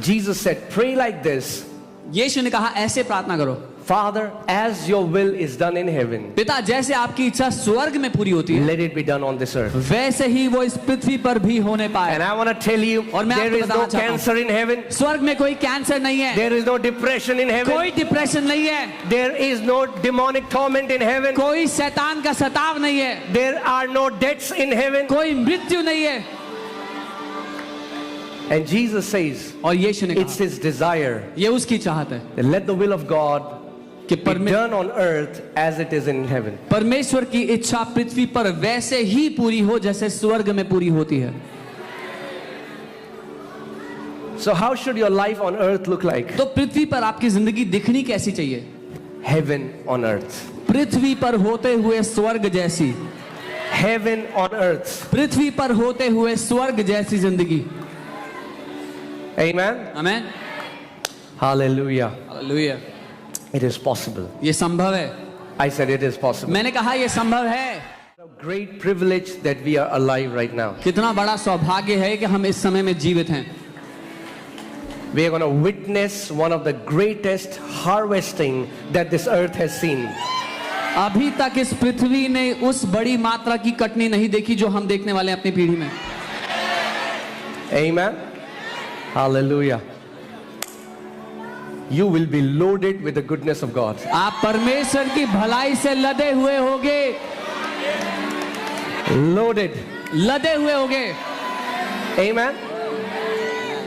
Jesus said, pray like this. यीशु ने कहा ऐसे प्रार्थना करो, Father, as your will is done in heaven, पिता जैसे आपकी इच्छा स्वर्ग में पूरी होती है let it be done on this earth. वैसे ही वो इस पृथ्वी पर भी होने पाए। And I want to tell you, और मैं there आपको is no बताना चाहता हूं, cancer in heaven. स्वर्ग में कोई कैंसर नहीं है, There is no depression in heaven. कोई डिप्रेशन नहीं है, There is no demonic torment in heaven. कोई शैतान का सताव नहीं है, There are no deaths in heaven. कोई मृत्यु नहीं है। And Jesus says, और यीशु ने it's कहा his desire ये उसकी चाहत है that let the will of God कि be done on earth as it is in heaven. परमेश्वर की इच्छा पृथ्वी पर वैसे ही पूरी हो जैसे स्वर्ग में पूरी होती है। So how should your life on earth look like? तो पृथ्वी पर आपकी जिंदगी दिखनी कैसी चाहिए? Heaven on earth. पृथ्वी पर होते हुए स्वर्ग जैसी, Heaven on earth. पृथ्वी पर होते हुए स्वर्ग जैसी जिंदगी। Amen. Amen. Hallelujah. Hallelujah. It is possible. ये संभव है। I said it is possible. मैंने कहा ये संभव है। Great privilege that we are alive right now. कितना बड़ा सौभाग्य है कि हम इस समय में जीवित हैं। We are going to witness one of the greatest harvesting that this earth has seen. अभी तक इस पृथ्वी ने उस बड़ी मात्रा की कटनी नहीं देखी जो हम देखने वाले हैं अपनी पीढ़ी में। Amen. Hallelujah. You will be loaded with the goodness of God. आप परमेश्वर की भलाई से लदे हुए होगे, Loaded. लदे हुए होगे। Amen.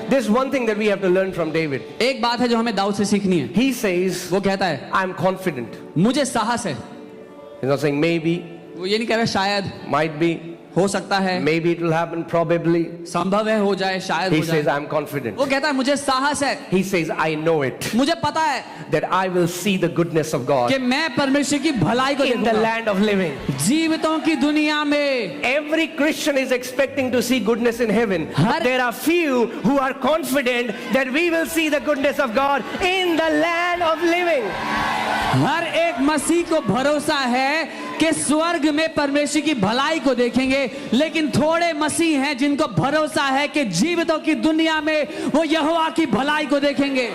There's one thing that we have to learn from David. एक बात है जो हमें दाऊद से सीखनी है। He says, वो कहता है I'm confident. मुझे साहस है। He's not saying maybe, वो ये नहीं कह रहा शायद, might be, हो सकता है, maybe it will happen, probably. संभव है हो जाए, शायद He हो says, जाए। I'm confident. वो कहता है मुझे साहस है, He says, I know it, मुझे पता है that I will see the goodness of God कि मैं परमेश्वर की भलाई को in the देखूंगा land of living. जीवितों की दुनिया में। Every Christian is expecting to see goodness in heaven. Her- There are few who are confident that we will see the goodness of God in the land of living. हर एक मसीह को भरोसा है कि स्वर्ग में परमेश्वर की भलाई को देखेंगे, लेकिन थोड़े मसीह हैं जिनको भरोसा है कि जीवितों की दुनिया में वो यहोवा की भलाई को देखेंगे।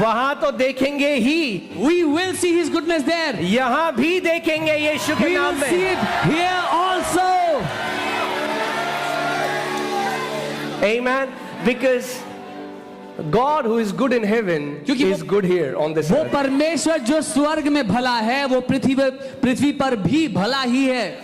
वहां तो देखेंगे ही, We will see his goodness there. यहां भी देखेंगे यीशु के We नाम will see में. it here also. Amen. Because God who is good in heaven क्योंकि is good here on this वो earth. परमेश्वर जो स्वर्ग में भला है वो पृथ्वी पर भी भला ही है।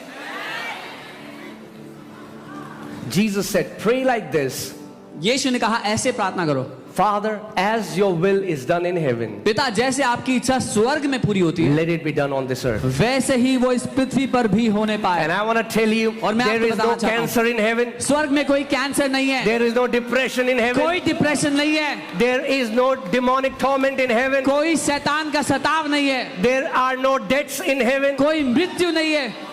Jesus said, pray like this. यीशु ने कहा ऐसे प्रार्थना करो, Father, as your will is done in heaven, पिता जैसे आपकी इच्छा स्वर्ग में पूरी होती है let it be done on this earth. वैसे ही वो इस पृथ्वी पर भी होने पाए। And I want to tell you, और मैं there आपको is no बताना चाहता हूं, cancer in heaven. स्वर्ग में कोई कैंसर नहीं है, There is no depression in heaven. कोई डिप्रेशन नहीं है, There is no demonic torment in heaven. कोई शैतान का सताव नहीं है, There are no deaths in heaven. कोई मृत्यु नहीं है।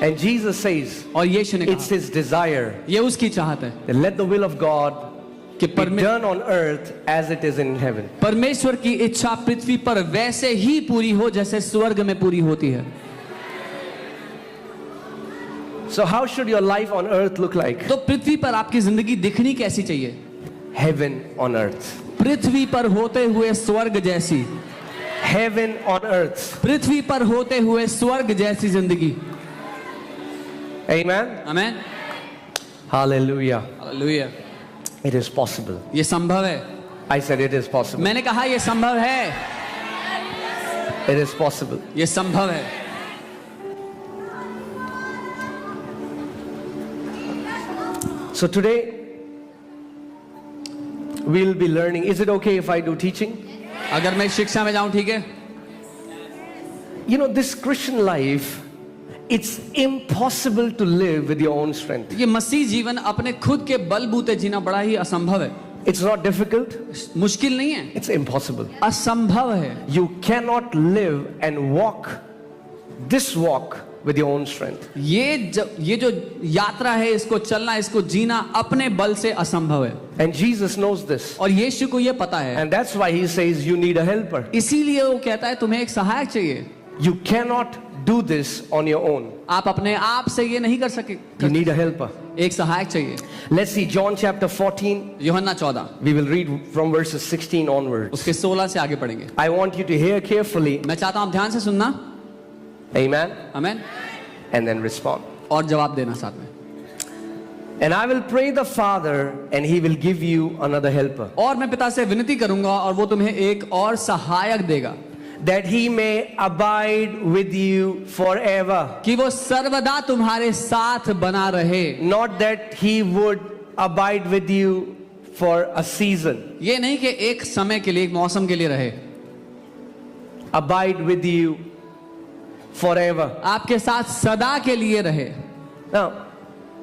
And Jesus says, और यीशु ने it's कहा his desire ये उसकी चाहत है that let the will of God कि be done on earth as it is in heaven. परमेश्वर की इच्छा पृथ्वी पर वैसे ही पूरी हो जैसे स्वर्ग में पूरी होती है। So how should your life on earth look like? तो पृथ्वी पर आपकी जिंदगी दिखनी कैसी चाहिए? Heaven on earth. पृथ्वी पर होते हुए स्वर्ग जैसी, Heaven on earth. पृथ्वी पर होते हुए स्वर्ग जैसी जिंदगी। Amen. Amen. Hallelujah. Hallelujah. It is possible. ये संभव है। I said it is possible. मैंने कहा ये संभव है, It is possible. ये संभव है। So today we'll be learning. Is it okay if I do teaching? अगर मैं शिक्षा में जाऊं ठीक है? You know, this Christian life, it's impossible to live with your own strength. ये मसीह जीवन अपने खुद के बलबूते जीना बड़ा ही असंभव है। It's not difficult, मुश्किल नहीं है, it's impossible. असंभव है। You cannot live and walk this walk with your own strength. ये जो यात्रा है, इसको चलना, इसको जीना अपने बल से असंभव है। And Jesus knows this. और यीशु को ये पता है, And that's why he says you need a helper. इसीलिए वो कहता है तुम्हें एक सहायक चाहिए। You cannot do this on your own. आप अपने आप से ये नहीं कर सके, You need a helper. एक सहायक चाहिए। Let's see John chapter 14. यूहन्ना 14 We will read from verses 16 onwards. उसके 16 से आगे पढ़ेंगे। I want you to hear carefully. मैं चाहता हूं आप ध्यान से सुनना, Amen. Amen, And then respond. और जवाब देना साथ में। And I will pray the Father and he will give you another helper, और मैं पिता से विनती करूंगा और वो तुम्हें एक और सहायक देगा, that he may abide with you forever. कि वो सर्वदा तुम्हारे साथ बना रहे। Not that he would abide with you for a season. ये नहीं कि एक समय के लिए, एक मौसम के लिए रहे, Abide with you forever. आपके साथ सदा के लिए रहे। Now,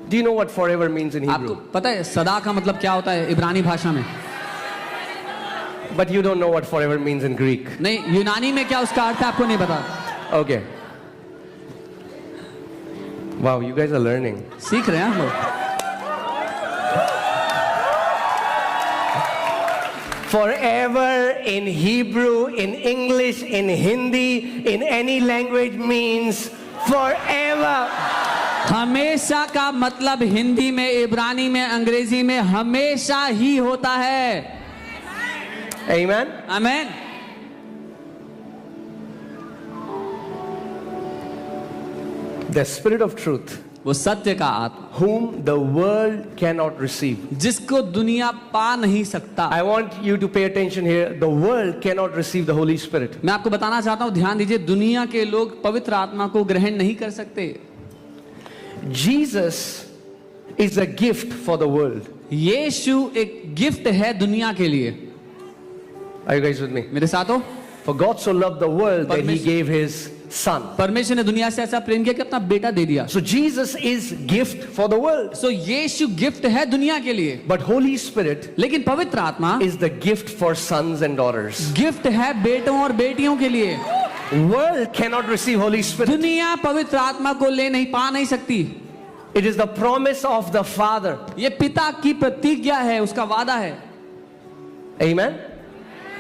do you know what forever means in आपको Hebrew? पता है सदा का मतलब क्या होता है इब्रानी भाषा में? But you don't know what forever means in Greek. नहीं, यूनानी में क्या उसका अर्थ है आपको नहीं पता। Okay. Wow, you guys are learning. सीख रहे हैं हम लोग। Forever in Hebrew, in English, in Hindi, in any language means forever. हमेशा का मतलब हिंदी में, इब्रानी में, अंग्रेजी में हमेशा ही होता है। Amen. Amen. The Spirit of truth, वो सत्य का आत्मा, whom the world cannot receive. जिसको दुनिया पा नहीं सकता। I want you to pay attention here. The world cannot receive the Holy Spirit. मैं आपको बताना चाहता हूं, ध्यान दीजिए, दुनिया के लोग पवित्र आत्मा को ग्रहण नहीं कर सकते। Jesus is a gift for the world. यीशु एक गिफ्ट है दुनिया के लिए। Are you guys with me? मेरे साथ हो? For God so loved the world that he Permission. gave his son. परमेश्वर ने दुनिया से ऐसा प्रेम किया कि अपना बेटा दे दिया। So Jesus is gift for the world. So Yeshu gift है दुनिया के लिए, But Holy Spirit लेकिन पवित्र आत्मा is the gift for sons and daughters. Gift है बेटों और बेटियों के लिए। World cannot receive Holy Spirit. दुनिया पवित्र आत्मा को ले नहीं पा नहीं सकती। It is the promise of the Father. ये पिता की प्रतिज्ञा है, उसका वादा है। Amen.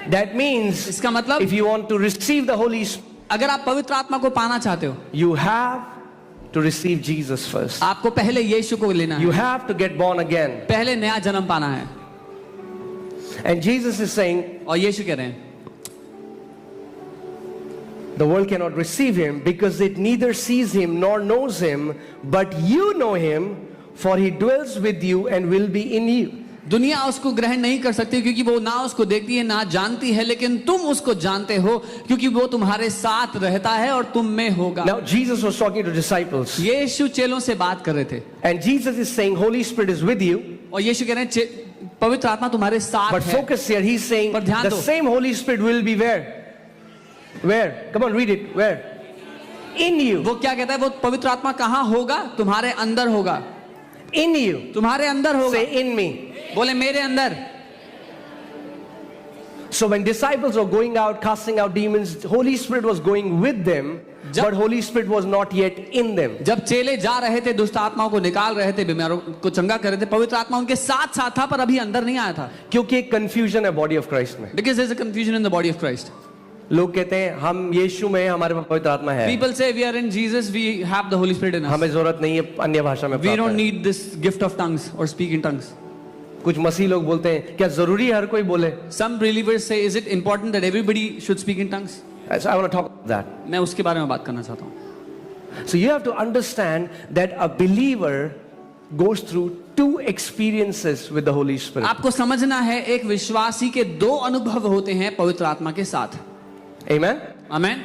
That means इसका मतलब if you want to receive the Holy Spirit, अगर आप पवित्र आत्मा को पाना चाहते हो, you have to receive Jesus first. आपको पहले यीशु को लेना You है, have to get born again. पहले नया जन्म पाना है। And Jesus is saying और यीशु कह रहे हैं the world cannot receive him because it neither sees him nor knows him, but you know him, for he dwells with you and will be in you. दुनिया उसको ग्रहण नहीं कर सकती क्योंकि वो ना उसको देखती है ना जानती है, लेकिन तुम उसको जानते हो क्योंकि वो तुम्हारे साथ रहता है और तुम में होगा। Now Jesus was talking to disciples, यीशु चेलों से बात कर रहे थे and Jesus is saying Holy Spirit is with you. और यीशु कह रहे हैं पवित्र आत्मा तुम्हारे साथ But है। focus here, he's saying पर ध्यान the दो। same Holy Spirit will be where? Where? Come on, read it. Where? In you. वो क्या कहता है? वो पवित्र आत्मा कहाँ होगा? तुम्हारे अंदर होगा। In you. तुम्हारे अंदर होगा। Say in me. बोले मेरे अंदर। So when disciples were going out casting out demons, Holy Spirit was going with them, but Holy Spirit was not yet in them. जब चेले जा रहे थे, दुष्ट आत्माओं को निकाल रहे थे, बीमारों को चंगा कर रहे थे, पवित्र आत्मा उनके साथ साथ था पर अभी अंदर नहीं आया था। क्योंकि एक confusion है body of Christ में। Because there is a confusion in the body of Christ. लोग कहते हैं हम यीशु में हैं, हमारे पास पवित्र आत्मा है। People say we are in Jesus, we have the Holy Spirit in us. हमें जरूरत नहीं है अन्य भाषा में We प्राप्त don't है। need this gift of tongues or speak in tongues. कुछ मसीह लोग बोलते हैं क्या जरूरी है हर कोई बोले? Some believers say, is it important that everybody should speak in tongues? So I want to talk about that. मैं उसके बारे में बात करना चाहता हूँ। So you have to understand that a believer goes through two experiences with the Holy Spirit. आपको समझना है एक विश्वासी के दो अनुभव होते हैं पवित्र आत्मा के साथ। Amen. आमेन।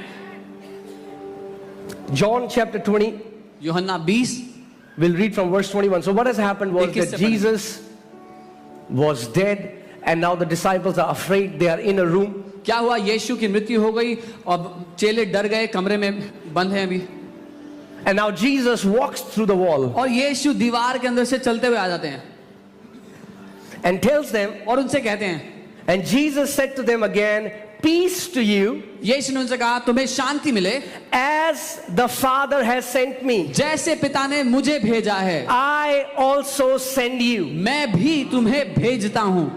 John chapter 20, यूहन्ना 20 we'll read from verse 21. So what has happened was 21 that से पढ़ें। Jesus was dead and now the disciples are afraid. They are in a room. क्या हुआ? यीशु की मृत्यु हो गई और चेले डर गए, कमरे में बंद हैं अभी। And now Jesus walks through the wall और यीशु दीवार के अंदर से चलते हुए आ जाते हैं and tells them, और उनसे कहते हैं, and Jesus said to them again, peace to you, यीशु ने उनसे कहा तुम्हें शांति मिले, as the Father has sent me, जैसे पिता ने मुझे भेजा है I also send you. मैं भी तुम्हें भेजता हूं।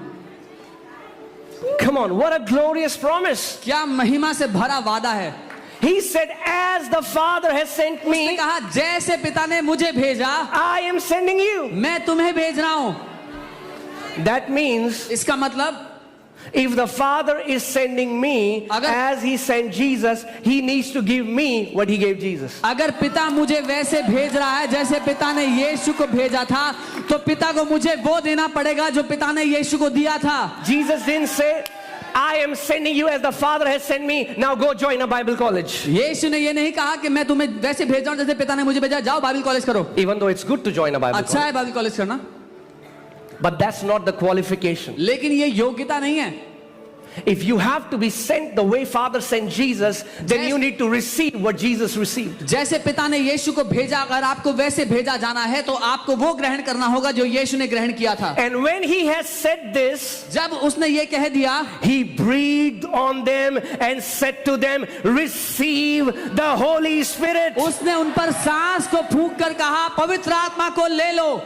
Come on, what a glorious promise. क्या महिमा से भरा वादा है। He said, as the Father has sent उसने me, कहा जैसे पिता ने मुझे भेजा I am sending you. मैं तुम्हें भेज रहा हूं. That means इसका मतलब if the Father is sending me अगर- as He sent Jesus, He needs to give me what He gave Jesus. अगर पिता मुझे वैसे भेज रहा है जैसे पिता ने यीशु को भेजा था, तो पिता को मुझे वो देना पड़ेगा जो पिता ने यीशु को दिया था. Jesus didn't say, I am sending you as the Father has sent me. Now go join a Bible college. यीशु ने ये नहीं कहा कि मैं तुम्हें वैसे भेज रहा हूं जैसे पिता ने मुझे भेजा, जाओ बाइबल कॉलेज करो. Even though it's good to join a Bible अच्छा college. है बाइबल कॉलेज करना, But that's not the qualification. लेकिन ये योग्यता नहीं है. If you have to be sent the way Father sent Jesus, then you need to receive what Jesus received. जैसे पिता ने यीशु को भेजा, अगर आपको वैसे भेजा जाना है तो आपको वो ग्रहण करना होगा जो यीशु ने ग्रहण किया था. And when He has said this, जब उसने ये कह दिया, He breathed on them and said to them, receive the Holy Spirit. उसने उन पर सांस को फूंक कर कहा, पवित्र आत्मा को ले लो.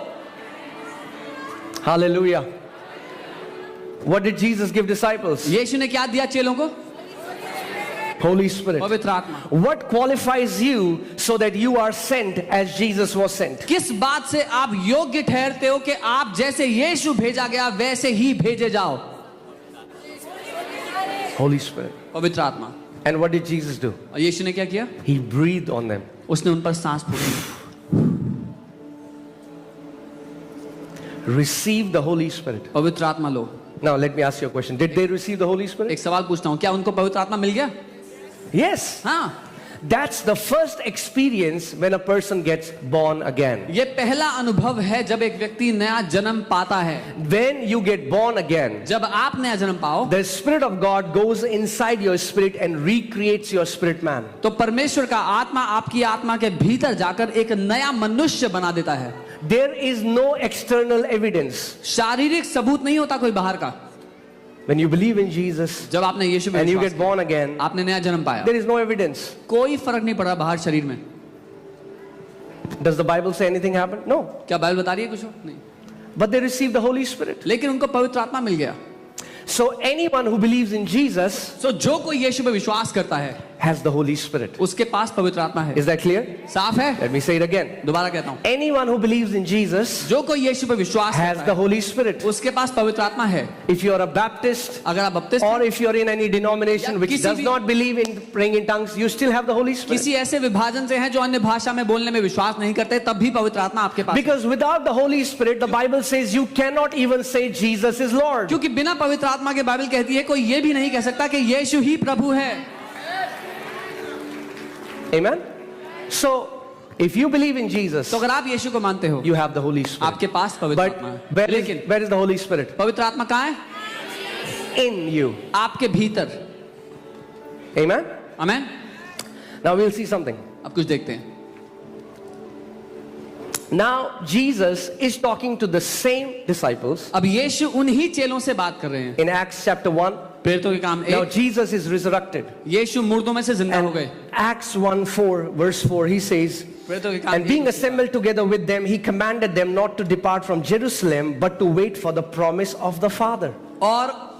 Hallelujah. What did Jesus give disciples? यीशु ने क्या दिया चेलों को? Holy Spirit. पवित्र आत्मा. What qualifies you so that you are sent as Jesus was sent? किस बात से आप योग्य ठहरते हो कि आप जैसे यीशु भेजा गया वैसे ही भेजे जाओ? Holy Spirit. पवित्र आत्मा. And what did Jesus do? और यीशु ने क्या किया? He breathed on them. उसने उन पर सांस फूंकी. Receive the Holy Spirit. पवित्र आत्मा लो. Now let me ask you a question. Did they receive the Holy Spirit? एक सवाल पूछता हूँ, क्या उनको पवित्र आत्मा मिल गया? Yes. हाँ. That's the first experience when a person gets born again. ये पहला अनुभव है जब एक व्यक्ति नया जन्म पाता है. When you get born again, जब आप नया जन्म पाओ, the Spirit of God goes inside your spirit and recreates your spirit man. तो परमेश्वर का आत्मा आपकी आत्मा के भीतर जाकर एक नया मनुष्य बना देता है. There is no external evidence. शारीरिक सबूत नहीं होता कोई बाहर का. When you believe in Jesus जब आपने यीशु में and you विश्वास get born again, किया, आपने नया जन्म पाया, there is no evidence. कोई फर्क नहीं पड़ा बाहर शरीर में. Does the Bible say anything happened? No. क्या बाइबल बता रही है कुछ? नहीं. But they received the Holy Spirit. लेकिन उनको पवित्र आत्मा मिल गया. So anyone who believes in Jesus तो जो कोई यीशु में विश्वास करता है has the Holy Spirit. उसके पास पवित्र आत्मा है. Is that clear? साफ है? Let me say it again. दोबारा कहता हूँ, Anyone who believes in Jesus जो कोई यीशु पे विश्वास has करता the है Holy Spirit. उसके पास पवित्र आत्मा है. If you are a Baptist अगर आप बपतिस्मा or if you are in any denomination या which किसी does भी- not believe in praying in tongues, you still have the Holy Spirit. किसी ऐसे विभाजन से हैं जो अन्य भाषा में बोलने में विश्वास नहीं करते, तब भी पवित्र आत्मा आपके पास है. Because without the Holy Spirit, the Bible says you cannot even say Jesus is Lord. क्योंकि बिना पवित्र आत्मा के बाइबल कहती है कोई ये भी नहीं कह सकता कि यीशु ही प्रभु है. Amen? So, if you believe in Jesus, तो अगर आप यीशु को मानते हो, you have the Holy Spirit. आपके पास पवित्र But आत्मा है. where लेकिन is the Holy Spirit? पवित्र आत्मा कहाँ है? In you. आपके भीतर. Amen? आमेन. Now we'll see something. अब कुछ देखते हैं. Now Jesus is talking to the same disciples अब यीशु उन्हीं चेलों से बात कर रहे हैं. in Acts chapter 1. प्रेरितों के काम Now 1. Jesus is resurrected. यीशु मुर्दों में से जिंदा हो And गए. Acts 1:4 verse 4 he says, प्रेरितों के काम and being 1. assembled together with them, he commanded them not to depart from Jerusalem, but to wait for the promise of the Father. और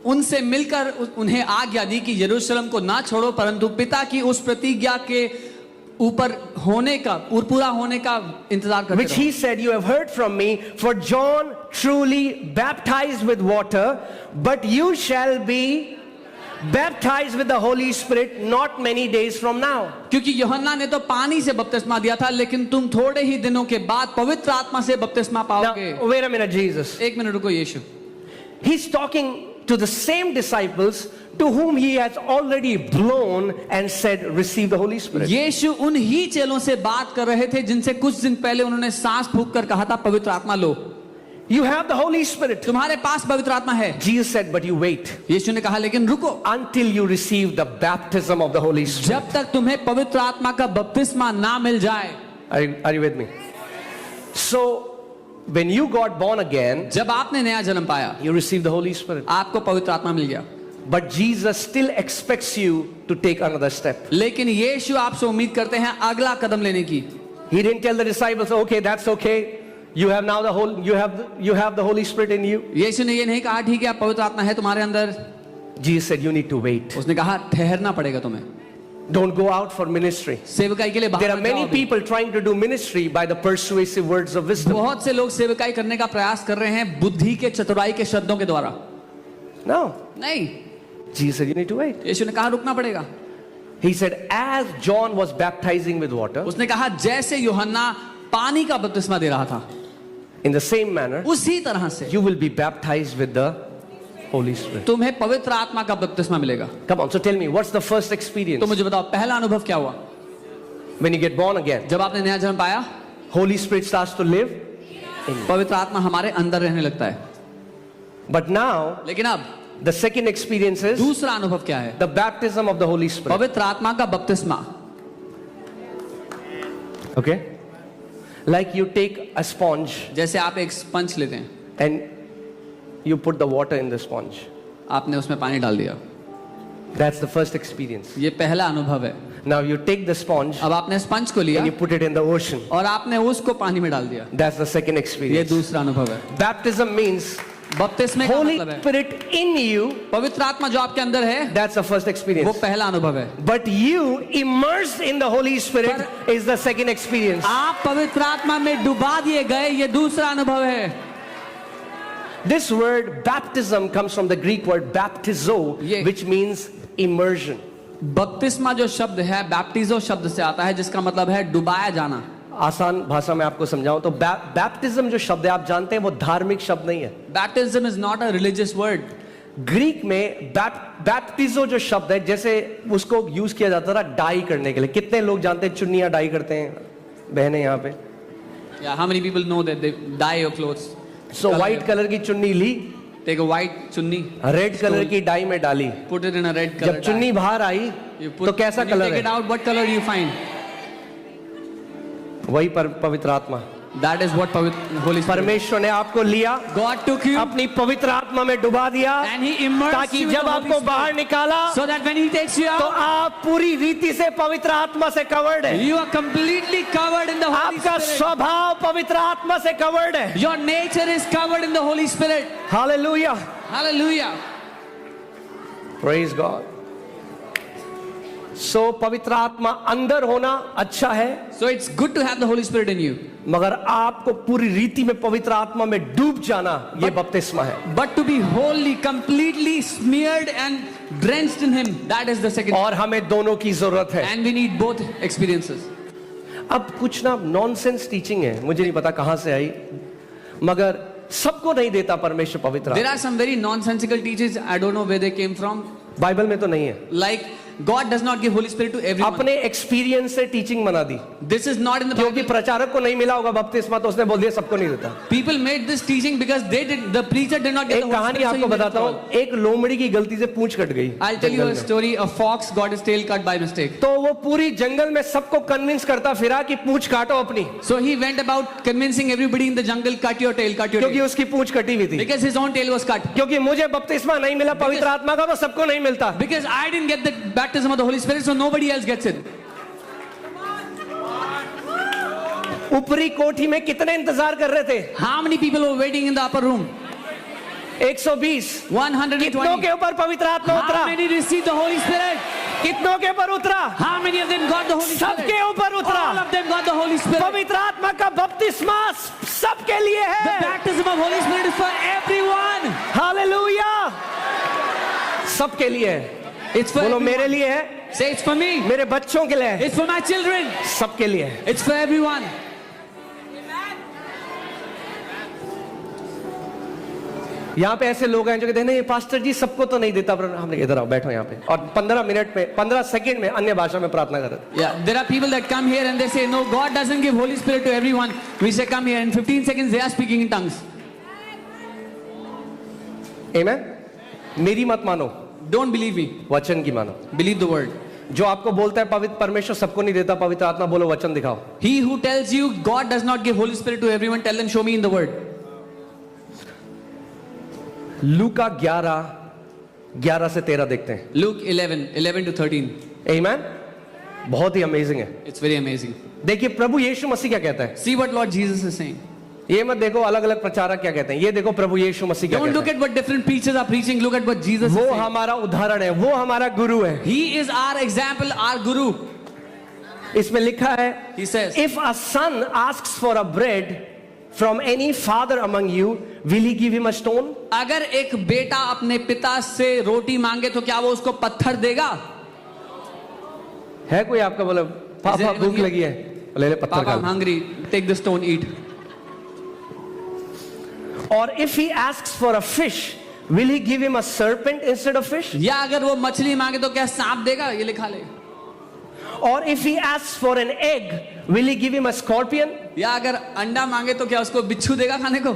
उनसे मिलकर उन्हें आज्ञा दी कि यरूशलेम को ना छोड़ो, परंतु पिता की उस प्रतिज्ञा के ऊपर होने का और पूरा होने का इंतजार करते Which रहो. he said, you have heard from me, for John truly baptized with water, but you shall be baptized with the Holy Spirit not many days from now. क्योंकि यूहन्ना ने तो पानी से बपतिस्मा दिया था, लेकिन तुम थोड़े ही दिनों के बाद पवित्र आत्मा से बपतिस्मा पाओगे. Now, wait a minute, Jesus. एक मिनट रुको. यीशु He's talking to the same disciples to whom he has already blown and said, receive the Holy Spirit. यीशु उन ही चेलों से बात कर रहे थे जिनसे कुछ दिन पहले उन्होंने सांस फूंक कर कहा था पवित्र आत्मा लो. You have the Holy Spirit. तुम्हारे पास पवित्र आत्मा है. Jesus said, but you wait यीशु ने कहा लेकिन रुको, until you receive the baptism of the Holy Spirit. जब तक तुम्हें पवित्र आत्मा का बपतिस्मा ना मिल जाए. Are you with me? So, when you got born again, जब आपने नया जन्म पाया, you received the Holy Spirit. आपको पवित्र आत्मा मिल गया. But Jesus still expects you to take another step. लेकिन यीशु आपसे उम्मीद करते हैं अगला कदम लेने की. He didn't tell the disciples, okay, that's okay. You have now you have the Holy Spirit in you. यीशु ने ये नहीं कहा ठीक है अब पवित्र आत्मा है तुम्हारे अंदर. Jesus said, you need to wait. उसने कहा ठहरना पड़ेगा तुम्हें. Don't go out for ministry. सेवकाई के लिए There बाहर are मत many जाओ अभी। people trying to do ministry by the persuasive words of wisdom. बहुत से लोग सेवकाई करने का प्रयास कर रहे हैं बुद्धि के चतुराई के शब्दों के द्वारा। No. नहीं, Jesus said, you need to wait. यीशु ने कहा रुकना पड़ेगा। He said, as John was baptizing with water, उसने कहा जैसे यूहन्ना पानी का बपतिस्मा दे रहा था, in the same manner, उसी तरह से you will be baptized with the Holy Spirit. तुम्हें पवित्र आत्मा का बपतिस्मा मिलेगा। Come on, so tell me, what's the first experience? तो मुझे बताओ पहला अनुभव क्या हुआ? When you get born again, जब आपने नया जन्म पाया, Holy Spirit starts to live. पवित्र आत्मा हमारे अंदर रहने लगता है। But now, लेकिन अब the second experience is दूसरा अनुभव क्या है? the baptism of the Holy Spirit. पवित्र आत्मा का बपतिस्मा। Okay? Like you take a sponge जैसे आप एक स्पंज लेते हैं, and you put the water in the sponge. आपने उसमें पानी डाल दिया, That's the first experience. ये पहला अनुभव है। Now you take the sponge अब आपने स्पंज को लिया and you put it in the ocean. और आपने उसको पानी में डाल दिया, That's the second ये experience. दूसरा अनुभव है। Baptism means बपतिस्मे का Holy मतलब है Spirit in you. पवित्र आत्मा जो आपके अंदर है, That's the first वो experience. पहला अनुभव है। But you immersed in the Holy Spirit is the second experience. आप पवित्र आत्मा में डुबा दिए गए, ये दूसरा अनुभव है। This word baptism comes from the Greek word baptizo, Yeah. which means immersion. बपतिस्मा जो शब्द है बैप्टिजो शब्द से आता है, जिसका मतलब है डुबाया जाना। आसान भाषा में आपको समझाऊं तो बैप्टिज्म जो शब्द है आप जानते हैं वो धार्मिक शब्द नहीं है। Baptism is not a religious word. Greek में बैप्टिजो जो शब्द है, जैसे उसको यूज किया जाता था डाई करने के लिए। कितने लोग जानते हैं चुन्नियां डाई करते हैं बहनें यहाँ पे? या how many people know that they dye your clothes? So white colour की चुन्नी ली, take a white chunni, red colour की डाई में डाली, put it in a red colour. जब चुन्नी बाहर आई तो कैसा कलर टेक है? It out, what colour you find? वही पवित्र आत्मा। दैट इज व्हाट पवित्र होली स्पिरिट। परमेश्वर ने आपको लिया, गॉड टुक यू अपनी पवित्र आत्मा में डुबा दिया, एंड ही इमर्स्ड ताकि यू जब आपको बाहर निकाला so that when he takes you to out आप पूरी रीति से पवित्र आत्मा से कवर्ड है। You are completely covered in the holy आपका स्पिरिट। स्वभाव पवित्र आत्मा से कवर्ड है। Your nature is covered in the holy spirit. Hallelujah, hallelujah. Praise God. So पवित्र आत्मा अंदर होना अच्छा है, So it's good to have the Holy Spirit in you. मगर आपको पूरी रीति में पवित्र आत्मा में डूब जाना ये बपतिस्मा है। But to be wholly, completely smeared and drenched in Him, that is the second. और हमें दोनों की जरूरत है। And we need both experiences. अब कुछ ना नॉनसेंस टीचिंग है, मुझे नहीं पता कहां से आई, मगर सबको नहीं देता परमेश्वर पवित्र There आत्मा। are some very nonsensical teachings, I don't know where they came from. Bible में तो नहीं है। Like, God does not give Holy Spirit to everyone. अपने एक्सपीरियंस से टीचिंग बना दी, This is not in the क्योंकि Bible. प्रचारक को नहीं मिला होगा बपतिस्मा तो उसने बोल दिया सबको नहीं देता। People made this teaching because the preacher did not get एक the Holy कहानी Spirit. so he आपको made it बताता all. हूँ, एक लोमड़ी की गलती से पूंछ कट गई। I'll tell you jungle a में। story. A fox got his tail cut by mistake. तो वो पूरी जंगल में सबको कन्विंस करता फिरा कि पूंछ काटो अपनी, So he went about convincing everybody in the jungle, cut your tail, cut your क्योंकि tail. उसकी पूंछ कटी हुई थी। Because his own tail was cut. क्योंकि मुझे बपतिस्मा नहीं मिला पवित्र आत्मा का, तो सबको नहीं मिलता। Because I didn't get the baptism of the Holy Spirit, so nobody else gets it. ऊपरी कोठी में कितने इंतजार कर रहे थे? How many people were waiting in the upper room? 120। 120. कितनों के ऊपर पवित्र आत्मा उतरा? How many received the Holy Spirit? कितनों के ऊपर उतरा? How many of them got the Holy Spirit? सबके ऊपर उतरा। All of them got the Holy Spirit. पवित्र आत्मा का बपतिस्मा सबके लिए The है। baptism of Holy Spirit is for everyone. Hallelujah, सबके लिए है। It's for बोलो everyone. मेरे लिए है, Say it's for me. मेरे बच्चों के लिए है, It's for my children. सबके लिए है। It's for everyone. यहाँ पे ऐसे लोग हैं जो कहते हैं नहीं पास्टर जी सबको तो नहीं देता, पर हमने इधर आओ बैठो यहाँ पे, और 15 मिनट में 15 सेकंड में अन्य भाषा में प्रार्थना कर रहे थे। Yeah, there are people that come here and they say, no, God doesn't give Holy Spirit to everyone. We say, come here. In 15 seconds, they are speaking in tongues. आमेन। मेरी मत मानो, Don't believe me. वचन की मानो। Believe the word. जो आपको बोलता है पवित्र परमेश्वर सबको नहीं देता पवित्र आत्मा, बोलो वचन दिखाओ। He who tells you God does not give Holy Spirit to everyone, tell them, show me in the word. लूका 11 से 13 देखते हैं। Luke 11 to 13. आमेन। बहुत ही अमेजिंग है। It's very amazing. देखिए प्रभु यीशु मसीह क्या कहता है। See what Lord Jesus is saying. ये मत देखो अलग अलग प्रचारक क्या कहते हैं, ये देखो प्रभु यीशु मसीह क्या Don't look कहते at what different preachers are preaching. Look at what Jesus हैं। is वो saying. हमारा उदाहरण है, वो हमारा गुरु है। He is our example, our guru. इसमें लिखा है, He says, if a son asks for a bread from any father among you, will he give him a stone? अगर एक बेटा अपने पिता से रोटी मांगे तो क्या वो उसको पत्थर देगा? है कोई आपका बोले पापा anyone भूख here? लगी है, ले ले पत्थर Papa, I'm खा। hungry. Take the stone, eat. Or if he asks for a fish, will he give him a serpent instead of fish? या अगर वो मछली मांगे तो क्या सांप देगा? ये लिखा ले. Or if he asks for an egg, will he give him a scorpion? या अगर अंडा मांगे तो क्या उसको बिच्छू देगा खाने को?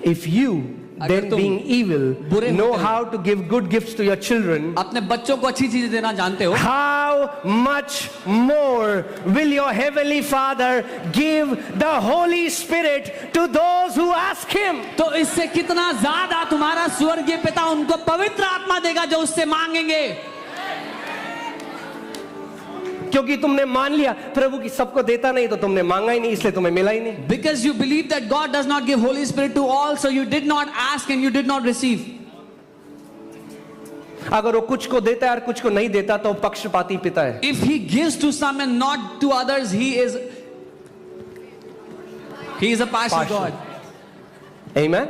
If you, अगर then तुम being evil, बुरे know होते हो, how to give good gifts to your children, अपने बच्चों को अच्छी चीजें देना जानते हो, how much more will your heavenly Father give the Holy Spirit to those who ask him? तो इससे कितना ज्यादा तुम्हारा स्वर्गीय पिता उनको पवित्र आत्मा देगा जो उससे मांगेंगे। क्योंकि तुमने मान लिया प्रभु की सबको देता नहीं, तो तुमने मांगा ही नहीं, इसलिए तुम्हें मिला ही नहीं। Because you believe that God does not give Holy Spirit to all, so you did not ask and you did not receive. अगर वो कुछ को देता है और कुछ को नहीं देता तो पक्षपाती पिता है। If he gives to some and not to others, he is a partial God. Amen?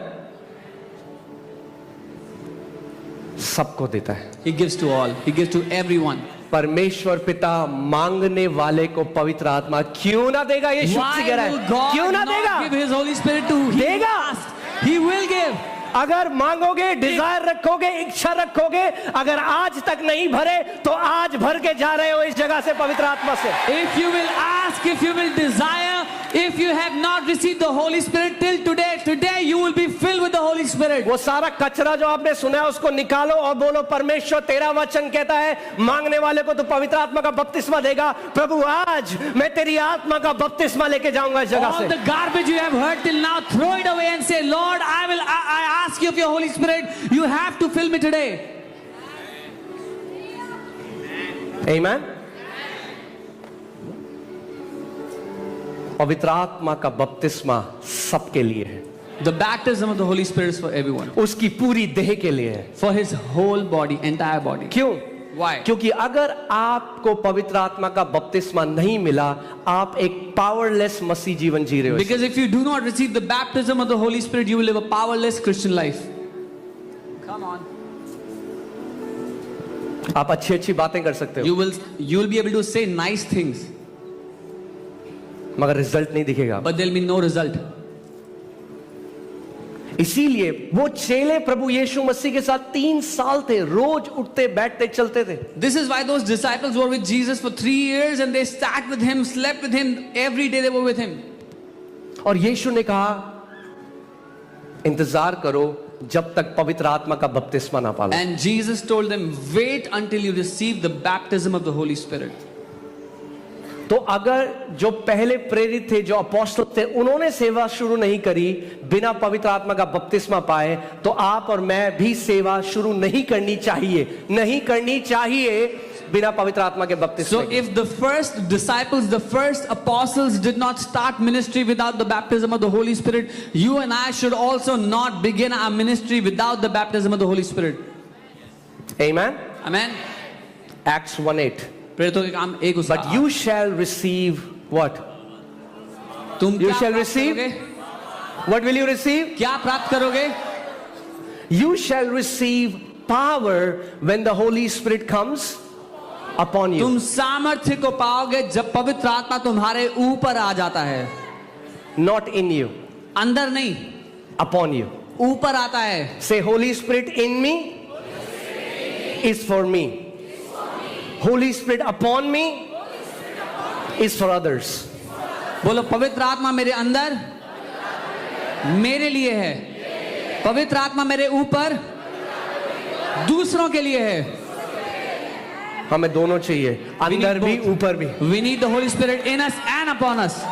सबको देता है। He gives to all. He gives to everyone. परमेश्वर पिता मांगने वाले को पवित्र आत्मा क्यों ना देगा? ये शुभ से कह रहा Why will है, God क्यों ना not देगा? give His Holy Spirit to him? देगा। He will give. अगर मांगोगे, डिजायर रखोगे, इच्छा रखोगे, अगर आज तक नहीं भरे तो आज भर के जा रहे हो इस जगह से पवित्र आत्मा से। If you will ask, if you will desire, if you have not received the Holy Spirit till today you will be filled with the Holy Spirit. वो सारा कचरा जो आपने सुना है उसको निकालो और बोलो, परमेश्वर तेरा वचन कहता है मांगने वाले को तो पवित्र आत्मा का बपतिस्मा देगा। प्रभु आज मैं तेरी आत्मा का बपतिस्मा लेके जाऊंगा इस जगह All से। the garbage you have heard till now, throw it away and say, Lord, I ask you of your Holy Spirit, you have to fill me today. Amen? पवित्र आत्मा का बपतिस्मा सबके लिए है, The baptism of the Holy Spirit is for everyone. उसकी पूरी देह के लिए है। For his whole body, entire body. क्यों? Why? क्योंकि अगर आपको पवित्र आत्मा का बपतिस्मा नहीं मिला, आप एक पावरलेस मसीह जीवन जी रहे हो। Because if you do not receive the baptism of the Holy Spirit, you will live a powerless Christian life. Come on. आप अच्छी अच्छी बातें कर सकते हो, You will be able to say nice things, मगर रिजल्ट नहीं दिखेगा। but there will be no result. इसीलिए वो चेले प्रभु यीशु मसीह के साथ 3 साल थे, रोज उठते बैठते चलते थे। This is why those disciples were with Jesus for 3 years and they sat with him, slept with him, every day they were with him. और यीशु ने कहा इंतजार करो जब तक पवित्र आत्मा का बपतिस्मा ना पालो। And Jesus told them, wait until you receive the baptism of the Holy Spirit. तो अगर जो पहले प्रेरित थे, जो अपोस्तल थे, उन्होंने सेवा शुरू नहीं करी बिना पवित्र आत्मा का बपतिस्मा पाए, तो आप और मैं भी सेवा शुरू नहीं करनी चाहिए बिना पवित्र आत्मा के बपतिस्मे So if the first disciples, the first apostles did not start ministry without the baptism of the Holy Spirit, you and I should also not begin our ministry without the baptism of the Holy Spirit. Amen? Amen. Acts 1:8. प्रेरितों के काम 1 उसका। But you shall receive what? तुम You क्या shall प्राप्त receive? करोगे? What will you receive? क्या प्राप्त करोगे? You shall receive power when the Holy Spirit comes upon you. तुम सामर्थ्य को पाओगे जब पवित्र आत्मा तुम्हारे ऊपर आ जाता है। Not in you, अंदर नहीं, upon you. ऊपर आता है। Say, Holy Spirit in me is for me. Holy Spirit upon me is for others. बोलो, पवित्र आत्मा मेरे अंदर मेरे लिए है, पवित्र आत्मा मेरे ऊपर दूसरों के लिए है। हमें दोनों चाहिए, अंदर भी both. ऊपर भी। We need the Holy Spirit in us and upon us.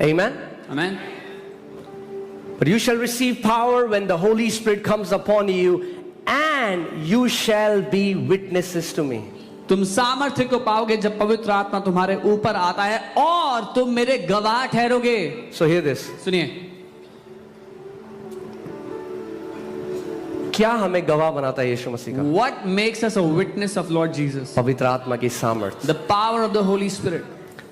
Amen? Amen. But you shall receive power when the Holy Spirit comes upon you, and you shall be witnesses to me. तुम सामर्थ्य को पाओगे जब पवित्र आत्मा तुम्हारे ऊपर आता है और तुम मेरे गवाह ठहरोगे। So hear this. सुनिए, क्या हमें गवाह बनाता है यीशु मसीह का? what makes us a witness of Lord Jesus? पवित्र आत्मा की सामर्थ। The power of the Holy Spirit.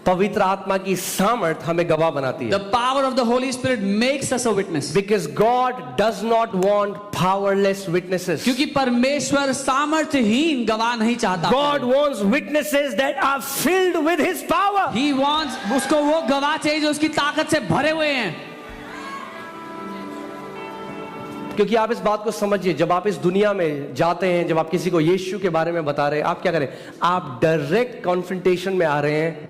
पवित्र आत्मा की सामर्थ हमें गवाह बनाती है। The power of the Holy Spirit makes us a witness. Because God does not want powerless witnesses. क्योंकि परमेश्वर सामर्थ्यहीन गवाह नहीं चाहता। God wants witnesses that are filled with His power. He wants, उसको वो गवाह चाहिए जो उसकी ताकत से भरे हुए हैं। क्योंकि आप इस बात को समझिए, जब आप इस दुनिया में जाते हैं, जब आप किसी को यीशु के बारे में बता रहे हैं, आप क्या करें? आप डायरेक्ट कॉन्फ्रंटेशन में आ रहे हैं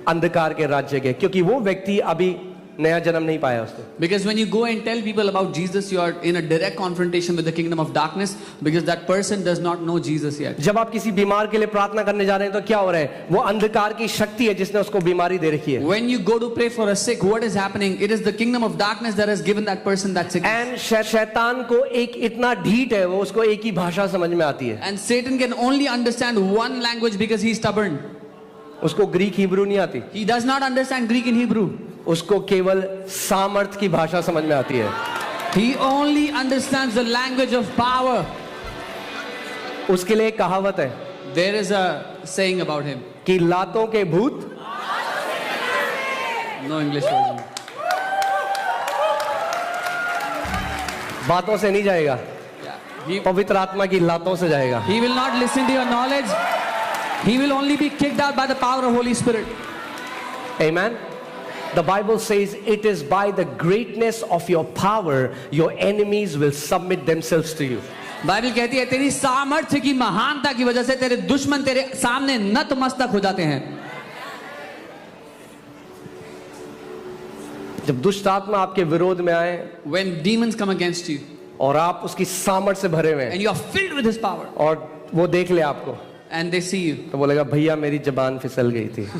अंधकार के राज्य के, क्योंकि वो व्यक्ति अभी नया जन्म नहीं पाया उसने। Because when you go and tell people about Jesus, you are in a direct confrontation with the kingdom of darkness, because that person does not know Jesus yet. जब आप किसी बीमार के लिए प्रार्थना करने जा रहे हैं तो क्या हो रहा है? वो अंधकार की शक्ति है जिसने उसको बीमारी दे रखी है। When you go to pray for a sick, what is happening? It is the kingdom of darkness that has given that person that sickness. And शैतान को एक इतना ढीठ है, वो उसको एक ही भाषा समझ में आती है। And Satan can only understand one language because he is stubborn. उसको ग्रीक हिब्रू नहीं आती, He does not understand Greek and Hebrew. उसको केवल सामर्थ की भाषा समझ में आती है। He only understands the language of power. उसके लिए एक कहावत है There is a saying about him. कि लातों के भूत No English version. बातों से नहीं जाएगा, He, पवित्र आत्मा की लातों से जाएगा। he will not listen to your knowledge. He will only be kicked out by the power of Holy Spirit. Amen. The Bible says it is by the greatness of your power your enemies will submit themselves to you. Bible कहती है तेरी सामर्थ्य की महानता की वजह से तेरे दुश्मन तेरे सामने नतमस्तक हो जाते हैं। जब दुष्ट आत्मा आपके विरोध में आए When demons come against you और आप उसकी सामर्थ से भरे हुए हैं and you are filled with His power, और वो देख ले आपको, and they see you, तो बोलेगा भैया मेरी जबान फिसल गई थी।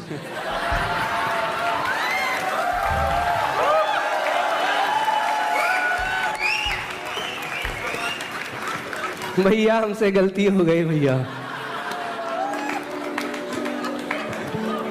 भैया हमसे गलती हो गई भैया।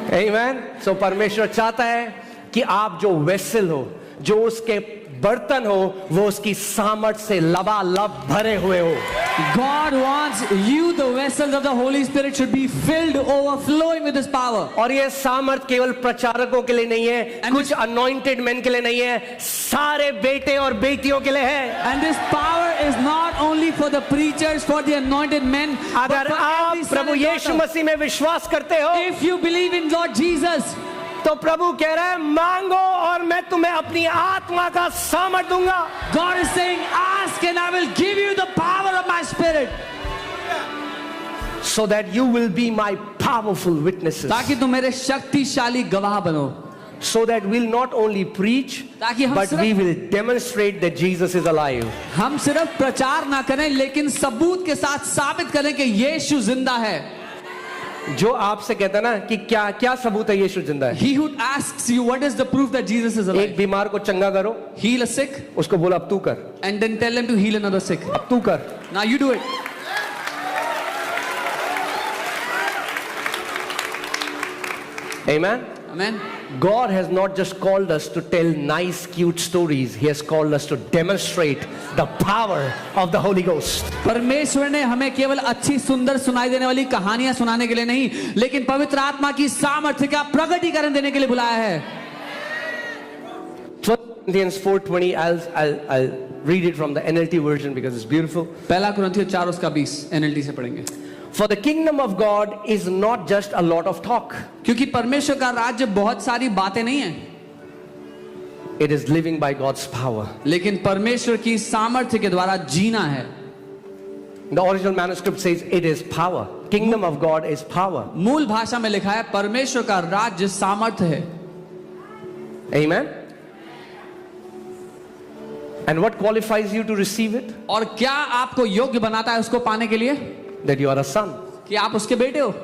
आमीन। सो परमेश्वर चाहता है कि आप जो वेसल हो, जो उसके बर्तन हो, वो उसकी सामर्थ से लबालब भरे हुए हो। God wants you, the vessels of the Holy Spirit, should be filled, overflowing with His power. और ये सामर्थ केवल प्रचारकों के लिए नहीं है, And कुछ अनॉइंटेड मैन के लिए नहीं है, सारे बेटे और बेटियों के लिए है। And this power is not only for the preachers, for the anointed men, but अगर for आप every son Prabhu and Yeshu daughter. मसीह में विश्वास करते हो If you believe in Lord Jesus, तो प्रभु कह रहा है मांगो और मैं तुम्हें अपनी आत्मा का सामर्थ दूंगा। God is saying, ask and I will give you the power of my Spirit. So that you will be my powerful witnesses. ताकि तुम मेरे शक्तिशाली गवाह बनो। So that we'll not only preach, ताकि हम but सिर्फ- we will demonstrate that Jesus is alive. हम सिर्फ प्रचार ना करें लेकिन सबूत के साथ साबित करें कि यीशु जिंदा है। जो आपसे कहता है ना कि क्या क्या सबूत है यीशु जिंदा है। He who asks you what is the proof that Jesus is एक alive, बीमार को चंगा करो, heal a sick उसको बोला अब तू कर, and then tell him to heal another sick. अब तू कर। Now you do it. Amen. Amen. God has not just called us to tell nice cute stories, he has called us to demonstrate the power of the Holy Ghost. परमेश्वर ने हमें केवल अच्छी सुंदर सुनाई देने वाली कहानियां सुनाने के लिए नहीं, लेकिन पवित्र आत्मा की सामर्थ्य का प्रकटीकरण देने के लिए बुलाया है। 1 Corinthians 4:20, I'll read it from the NLT version because it's beautiful. पहला कुरिन्थियों 4:20 NLT से पढ़ेंगे। For the kingdom of God is not just a lot of talk. क्योंकि परमेश्वर का राज्य बहुत सारी बातें नहीं है, It is living by God's power. लेकिन परमेश्वर की सामर्थ्य के द्वारा जीना है। The original manuscript says it is power. Kingdom of God is power. मूल भाषा में लिखा है परमेश्वर का राज्य सामर्थ्य है। Amen. And what qualifies you to receive it? और क्या आपको योग्य बनाता है उसको पाने के लिए? That you are a son. कि आप उसके बेटे हो।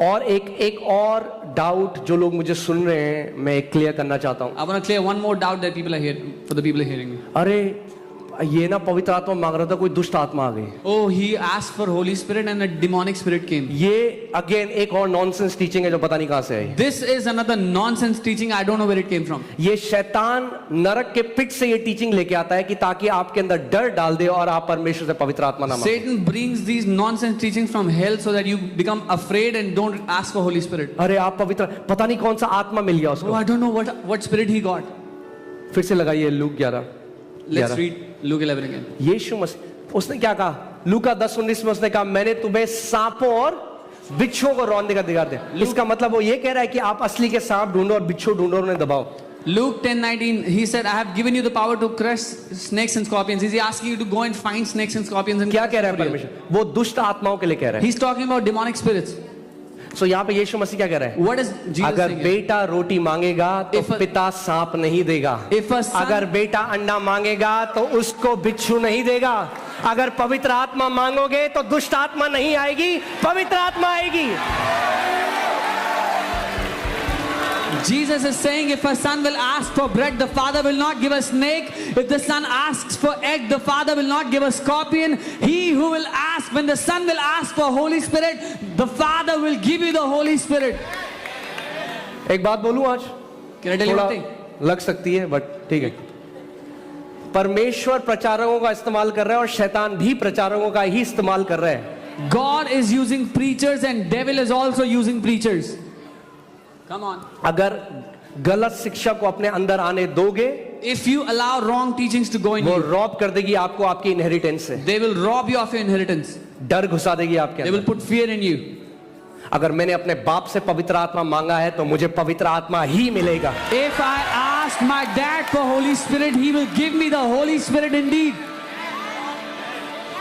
और एक और डाउट जो लोग मुझे सुन रहे हैं मैं क्लियर करना चाहता हूं। I want to clear one more doubt that people are here, for the people hearing me. अरे ये ना पवित्र आत्मा मांग रहा था, कोई दुष्ट आत्मा आ गई। Oh, he asked for Holy Spirit and a demonic spirit came. ये अगेन एक और नॉनसेंस टीचिंग है जो पता नहीं कहां से आई। This is another nonsense teaching. I don't know where it came from. ये शैतान नरक के पिट से ये टीचिंग लेके आता है कि ताकि आपके अंदर डर डाल दे और आप परमेश्वर से पवित्र आत्मा ना मांगे। Satan brings these nonsense teachings from hell so that you become afraid and don't ask for Holy Spirit. अरे आप पवित्र, पता नहीं कौन सा आत्मा मिल गया Oh, उसको। I don't know what spirit he got. फिर से लगाइए look 11। Let's read Luke 11 again. यीशु मसीह उसने क्या कहा? लूका 10:19 में उसने कहा, मैंने तुम्हें सांपों और बिच्छुओं को रौंदने का अधिकार दिया। इसका मतलब वो ये कह रहा है कि आप असली के सांप ढूंढो और बिच्छू ढूंढो और उन्हें दबाओ। Luke 10:19, he said, I have given you the power to crush snakes and scorpions. Is he asking you to go and find snakes and scorpions? And क्या कह रहा है परमेश्वर? वो दुष्ट आत्माओं के लिए कह रहा है। He's talking about demonic spirits. सो यहाँ पे यीशु मसीह क्या कह रहा है? What is Jesus अगर saying? बेटा रोटी मांगेगा तो If a- पिता सांप नहीं देगा। If a son- अगर बेटा अंडा मांगेगा तो उसको बिच्छू नहीं देगा। अगर पवित्र आत्मा मांगोगे तो दुष्ट आत्मा नहीं आएगी, पवित्र आत्मा आएगी। Jesus is saying, if a son will ask for bread, the father will not give a snake. If the son asks for egg, the father will not give a scorpion. He who will ask, when the son will ask for Holy Spirit, the father will give you the Holy Spirit. एक बात बोलूं आज, Can I tell you थोड़ा one thing? लग सकती है but ठीक है। परमेश्वर प्रचारकों का इस्तेमाल कर रहा है और शैतान भी प्रचारकों का ही इस्तेमाल कर रहा है। God is using preachers and devil is also using preachers. Come on. अगर गलत शिक्षा को अपने अंदर आने दोगे, If you allow wrong teachings to go in वो you, रॉब कर देगी आपको आपकी इनहेरिटेंस से, they will rob you of your inheritance. डर घुसा देगी आपके They will अंदर। put fear in you. अगर मैंने अपने बाप से पवित्र आत्मा मांगा है तो मुझे पवित्र आत्मा ही मिलेगा। If I ask my dad for Holy Spirit, he will give me the Holy Spirit indeed.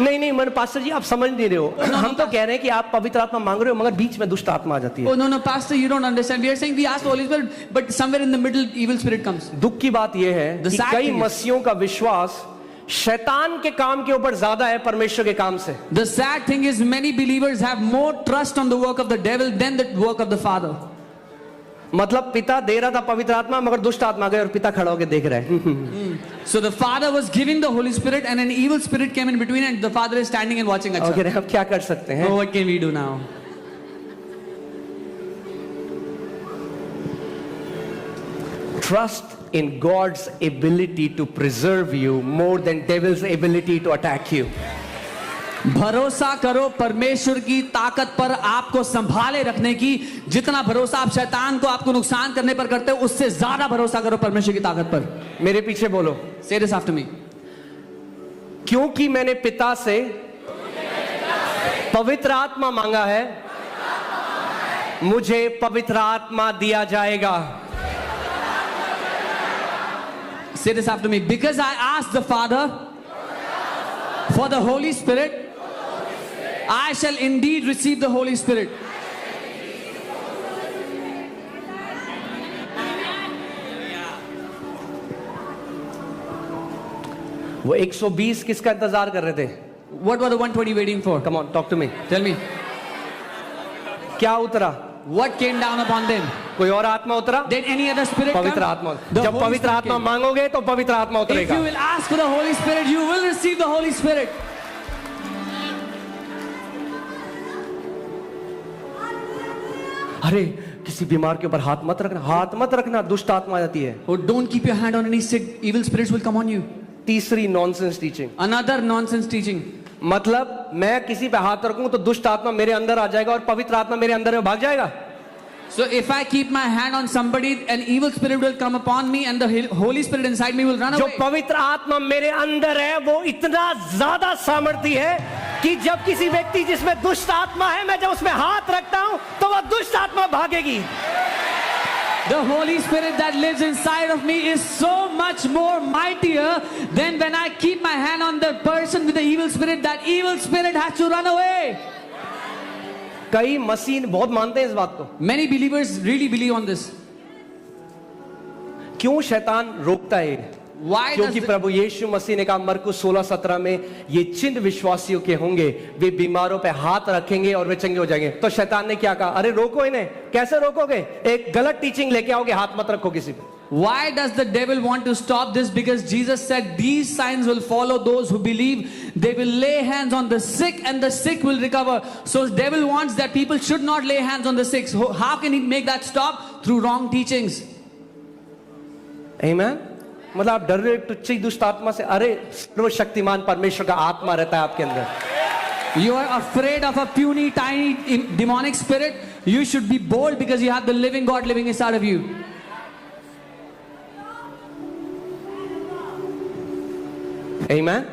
नहीं नहीं मन पास्टर जी आप समझ नहीं रहे हो। हम तो कह रहे हैं कि आप पवित्र आत्मा मांग रहे हो मगर बीच में दुष्ट आत्मा आ जाती है। Oh no, Pastor, you don't understand. We are saying we ask the Holy Spirit, but somewhere in the middle, evil spirit comes. दुख की बात यह है The कि sad कई thing is- मसीहों का विश्वास शैतान के काम के ऊपर ज्यादा है परमेश्वर के काम से। The sad thing is, many believers have more trust on the work of the devil than the work of the Father. मतलब पिता दे रहा था पवित्र आत्मा मगर दुष्ट आत्मा गए और पिता खड़ा होकर देख रहा है। So the Father was giving the Holy Spirit, and an evil spirit came in between, and the Father is standing and watching. और कह रहे हैं अब क्या कर सकते हैं? Oh, what can we do now? Trust in God's ability to preserve you more than devil's ability to attack you. भरोसा करो परमेश्वर की ताकत पर आपको संभाले रखने की। जितना भरोसा आप शैतान को आपको नुकसान करने पर करते हो, उससे ज्यादा भरोसा करो परमेश्वर की ताकत पर। मेरे पीछे बोलो, Say this after me. क्योंकि मैंने पिता से पवित्र आत्मा मांगा है, मुझे पवित्र आत्मा दिया जाएगा। Say this after me. Because I asked the Father for the Holy Spirit, I shall indeed receive the Holy Spirit. वो 120 किसका इंतजार कर रहे थे? What were the 120 waiting for? Come on, talk to me. Tell me. क्या उतरा? What came down upon them? कोई और आत्मा उतरा? Did any other spirit come? पवित्र आत्मा। The जब Holy पवित्र Spirit आत्मा came. मांगोगे तो पवित्र आत्मा If उतरेगा। you will ask for the Holy Spirit, you will receive the Holy Spirit. अरे किसी बीमार के ऊपर हाथ मत रखना, हाथ मत रखना, दुष्ट आत्मा आ जाती है। Oh, don't keep your hand on any sick. Evil spirits will come on you. तीसरी nonsense teaching, Another nonsense teaching. मतलब मैं किसी पे हाथ रखूं तो दुष्ट आत्मा मेरे अंदर आ जाएगा और पवित्र आत्मा मेरे अंदर में भाग जाएगा। So if I keep my hand on somebody, an evil spirit will come upon me, and the Holy Spirit inside me will run जो away. पवित्र आत्मा मेरे अंदर है वो इतना ज्यादा सामर्थ्य है कि जब किसी व्यक्ति जिसमें दुष्ट आत्मा है, मैं जब उसमें हाथ रखता हूं तो वह दुष्ट आत्मा भागेगी। The Holy Spirit that lives inside of me is so much more mightier than when I keep my hand on the person with the evil spirit. That evil spirit has to run away. कई मसीह बहुत मानते हैं इस बात को। Many believers really believe on this. क्यों शैतान रोकता है? Why does क्योंकि प्रभु यीशु मसीह ने कहा मरकुस 16:17 में, ये चिन्ह विश्वासियों के होंगे, वे बीमारों पे हाथ रखेंगे और वे चंगे हो जाएंगे। तो शैतान ने क्या कहा? अरे रोको इन्हें। कैसे रोकोगे? एक गलत टीचिंग लेके आओगे, हाथ मत रखो किसी पे। Why does the devil want to stop this? Because Jesus said these signs will follow those who believe. They will lay hands on the sick and the sick will recover. So the devil wants that people should not lay hands on the sick. So how can he make that stop? Through wrong teachings. Amen. मतलब आप डर रहे टुच्ची दुष्ट आत्मा से, अरे सर्वशक्तिमान परमेश्वर का आत्मा रहता है आपके अंदर. You are afraid of a puny, tiny demonic spirit. You should be bold because you have the living God living inside of you. Amen.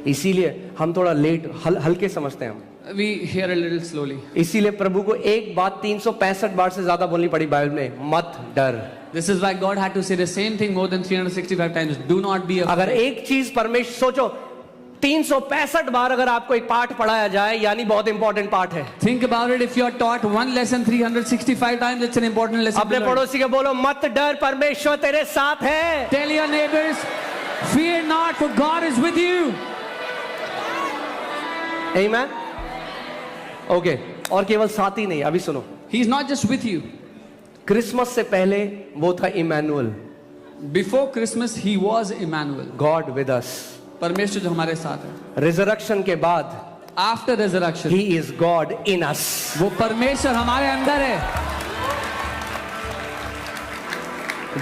इसीलिए हम थोड़ा लेट हल्के समझते हैं हम. We hear a little slowly. इसीलिए प्रभु को एक बात 365 बार से ज्यादा बोलनी पड़ी बाइबल में, मत डर. This is why God had to say the same thing more than 365 times. Do not be afraid. अगर एक चीज परमेश्वर, सोचो 365 बार अगर आपको एक पाठ पढ़ाया जाए, यानी बहुत इंपॉर्टेंट पाठ है. Think about it. If you are taught one lesson 365 times, it's an important lesson. अपने पड़ोसी के बोलो, मत डर, परमेश्वर तेरे साथ है. Tell your neighbors, fear not, for God is with you. Amen. Okay. और केवल साथ ही नहीं, अभी सुनो. He is not just with you. Christmas से पहले वो था Emmanuel. Before Christmas, he was Emmanuel. God with us. परमेश्वर जो हमारे साथ है. रिजरेक्शन के बाद After resurrection, he is God in us. वो परमेश्वर हमारे अंदर है.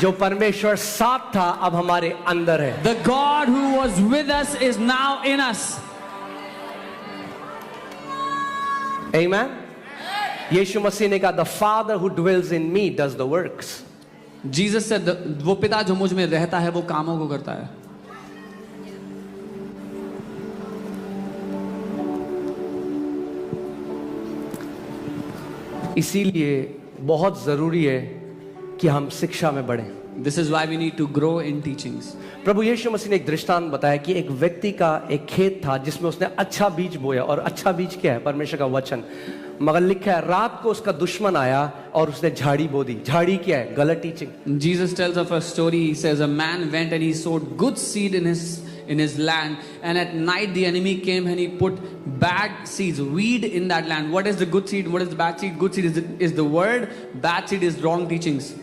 जो परमेश्वर साथ था अब हमारे अंदर है. The God who was with us is now in us. Amen. यीशु मसीह ने कहा, the father who dwells in me does the works. Jesus said, वो पिता जो मुझ में रहता है वो कामों को करता है. इसीलिए बहुत जरूरी है कि हम शिक्षा में बढ़ें. This is why we need to grow in teachings. प्रभु यीशु मसीह ने एक दृष्टांत बताया कि एक व्यक्ति का एक खेत था जिसमें उसने अच्छा बीज बोया. और अच्छा बीज क्या है? परमेश्वर का वचन. मगर लिखा है रात को उसका दुश्मन आया और उसने झाड़ी बो दी. झाड़ी क्या है? गलत teaching. Jesus tells of a story. He says a man went and he sowed good seed in his land, and at night the enemy came and he put bad seeds, weed in that land. What is the good seed? What is the bad seed? Good seed is the word. Bad seed is wrong teachings.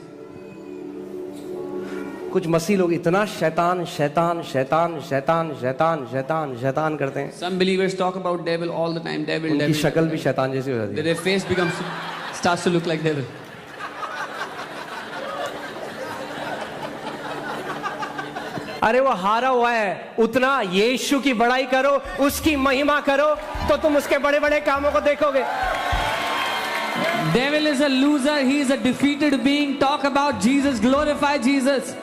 कुछ मसीह लोग इतना शैतान शैतान शैतान शैतान शैतान शैतान शैतान करते हैं. Some believers talk about devil all the time. Devil, उनकी devil. शक्ल भी शैतान जैसी हो जाती है. Their face starts to look like devil. अरे वो हारा हुआ है. उतना यीशु की बड़ाई करो, उसकी महिमा करो, तो तुम उसके बड़े बड़े कामों को देखोगे. Devil is a loser. He is a defeated being. Talk about Jesus. Glorify Jesus.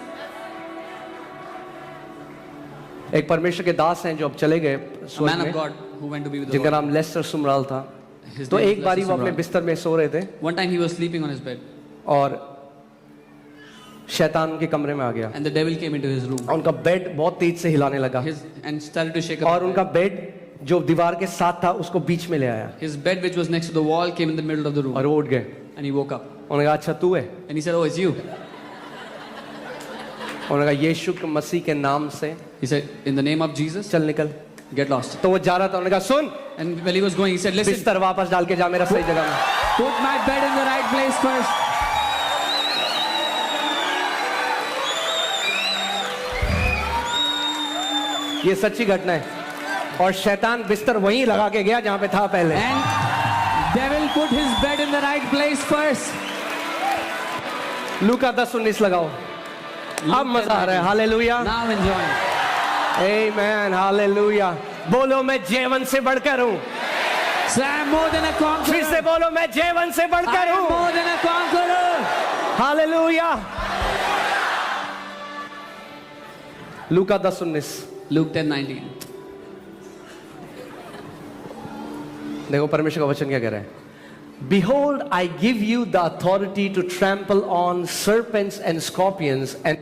एक परमेश्वर के दास हैं जो अब चले गए A स्वर्ग man of में, God who went to be with the जिनका Lord. नाम लेस्टर सुमराल था. His तो name is एक बारी Lester वो अपने Sumrall. बिस्तर में सो रहे थे One time he was sleeping on his bed, और शैतान उनके कमरे में आ गया. and the devil came into his room. उनका बेड बहुत तेज से हिलाने लगा And started to shake up. और उनका बेड जो दीवार के साथ था उसको बीच में ले आया His bed, which was next to the wall, came in the middle of the room, और वो उठ गए. and he woke up. उन्होंने कहा अच्छा तू है? And he said, "Oh, it's you." उन्होंने कहा यीशु के मसीह के नाम से He said, "In the name of Jesus, चल निकल. get lost." तो वो जा रहा था. उन्होंने कहा सुन, And when he was going, he said, "Listen, बिस्तर वापस डाल के जा मेरा सही जगह में. put my bed in the right place first." ये सच्ची घटना है. और शैतान बिस्तर वहीं लगा के गया जहां पे था पहले. And devil put his bed in the right place first. लूका 10:19 लगाओ. अब मजा आ रहा है. हालेलुया. Now enjoy. आमेन. हालेलुया. बोलो मैं जीवन से बढ़कर हूं. So I am more than a conqueror. फिर से बोलो मैं जीवन से I बढ़कर am हूं. more than a conqueror. Hallelujah. Luka 10:19. Luke 10:19. देखो परमेश्वर का वचन क्या कह रहा है. Behold, I give you the authority to trample on serpents and scorpions and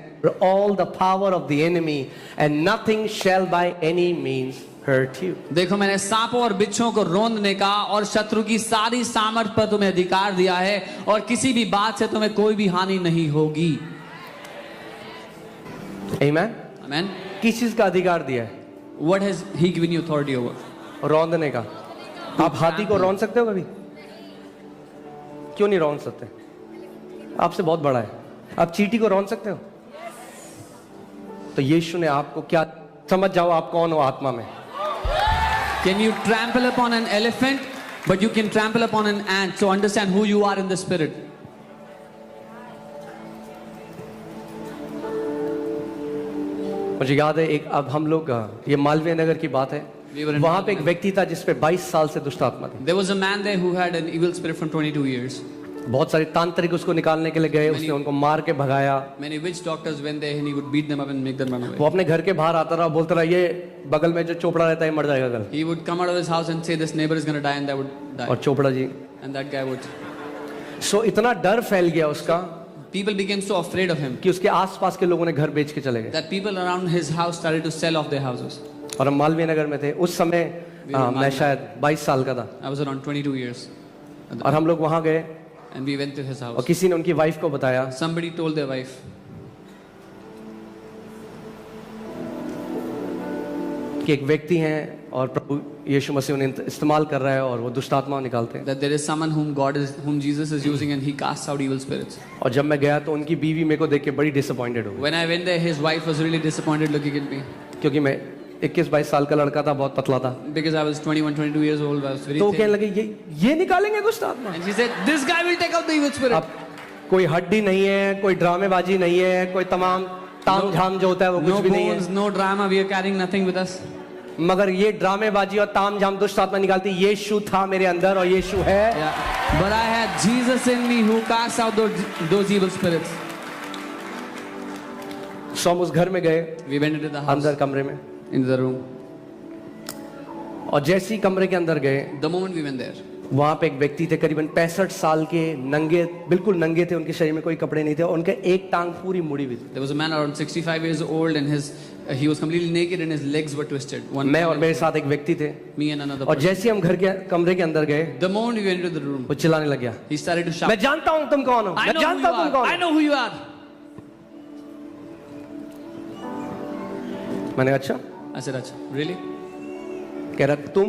all the power of the enemy, and nothing shall by any means hurt you. देखो मैंने सांपों और बिच्छों को रौंदने का और शत्रु की सारी सामर्थ पर तुम्हें अधिकार दिया है और किसी भी बात से तुम्हें कोई भी हानि नहीं होगी. Amen. Amen. किस चीज का अधिकार दिया है? What has he given you authority over? रौंदने का. आप हाथी को रौंद सकते हो कभी? क्यों नहीं रौंद सकते? आपसे बहुत बड़ा है. आप चींटी को रौंद सकते हो? तो यीशु ने आपको क्या, समझ जाओ आप कौन हो आत्मा में। Can you trample upon an elephant, but you can trample upon an ant? So understand who you are in the spirit. मुझे याद है एक, अब हम लोग ये मालवीय नगर की बात है, We were in वहां पे एक व्यक्ति था जिसपे 22 साल से दुष्ट आत्मा थी। There was a man there who had an evil spirit from 22 years. बहुत सारे तांत्रिक उसको निकालने के लिए गए, उसने उनको मार के भगाया। Many witch doctors went there and he would beat them up and make them run away. वो अपने घर के बाहर आता रहा, बोलता रहा ये बगल में जो चोपड़ा रहता है मर जाएगा कल। He would come out of his house and say this neighbor is going to die, and that would die. और Chopra ji, And that guy would. सो इतना डर फैल गया उसका People became so afraid of him कि उसके आसपास के लोगों ने घर बेच के चले गए। that people around his house started to sell off their houses. और हम मालवीय नगर में थे उस समय, मैं शायद 22 साल का था, I was around 22 years. और हम लोग वहां गए And we went to his और house. किसी ने उनकी वाइफ को बताया Somebody told their wife कि एक व्यक्ति हैं और प्रभु यीशु मसीह उन्हें इस्तेमाल कर रहा है और वो दुष्ट आत्मा निकालते हैं। that there is someone whom Jesus is using and he casts out evil spirits. और जब मैं गया तो उनकी बीवी मेरे को देख के बड़ी डिसअपॉइंटेड हो गई, When I went there, his wife was really disappointed looking at me क्योंकि मैं 21-22 साल का लड़का था, बहुत पतला था। because I was 21, 22 years old. I was very तो वो thin. कहने लगे ये निकालेंगे दुष्ट आत्मा। And she said, "This guy will take out the evil spirit." अब कोई हड्डी नहीं है, कोई ड्रामेबाजी नहीं है, कोई तमाम ताम झाम जो होता है वो No कुछ भी नहीं bones, है, no drama. We are carrying nothing with us. मगर ये ड्रामेबाजी और ताम झाम दुष्ट आत्मा निकालती। यीशु था मेरे अंदर और यीशु है। Yeah. But I had Jesus in me who casts out those evil spirits. सो हम उस घर में गए, We went into the house, अंदर कमरे में, into the room. और जैसे ही कमरे के अंदर गए The moment we went there, वहां पे एक व्यक्ति थे करीबन 65 साल के, नंगे, बिल्कुल नंगे थे, उनके शरीर में कोई कपड़े नहीं थे और उनके एक टांग पूरी मुड़ी हुई थी। there was a man around 65 years old and he was completely naked and his legs were twisted. मैं और मेरे साथ एक व्यक्ति थे, Me and another और person. जैसे ही हम घर के कमरे के अंदर गए The moment we went into the room, वो चिल्लाने लग गया, he started to shout. मैं जानता हूं तुम कौन हो, I मैं know who जानता you हूं तुम are. कौन I हो। know who you are. मैंने अच्छा, I said, "Acha, really?" कह रहा तुम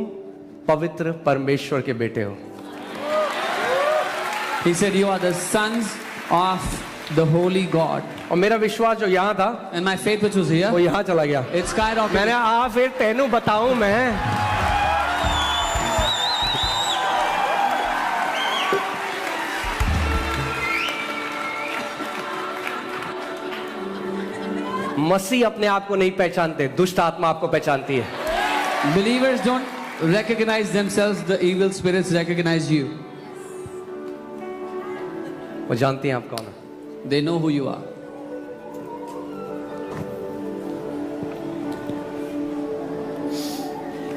पवित्र परमेश्वर के बेटे हो। He said, "You are the sons of the holy God." और मेरा विश्वास जो यहाँ था And my faith, which was वो here, यहाँ चला गया। it skyrocketed. मैंने फिर तेनू बताऊं मैं, मसीह अपने आप को नहीं पहचानते, दुष्ट आत्मा आपको पहचानती है। Believers don't recognize themselves, the evil spirits recognize you. वो जानती हैं आप कौन है। They know who you are.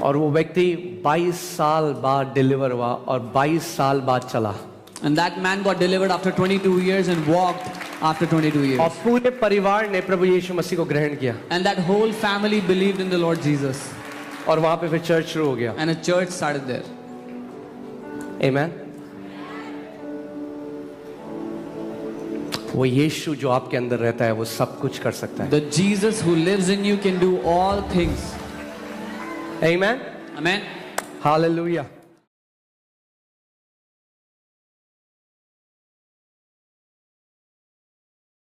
और वो व्यक्ति 22 साल बाद डिलीवर हुआ और 22 साल बाद चला, And that man got delivered after 22 years and walked after 22 और years. पूरे परिवार ने प्रभु यीशु मसीह को ग्रहण किया And that whole family believed in the Lord Jesus. और वहां पे फिर चर्च शुरू हो गया। And a church started there. आमेन। वो यीशु जो आपके अंदर रहता है वो सब कुछ कर सकता है। The Jesus who lives in you can do all things. Amen. Amen. Hallelujah.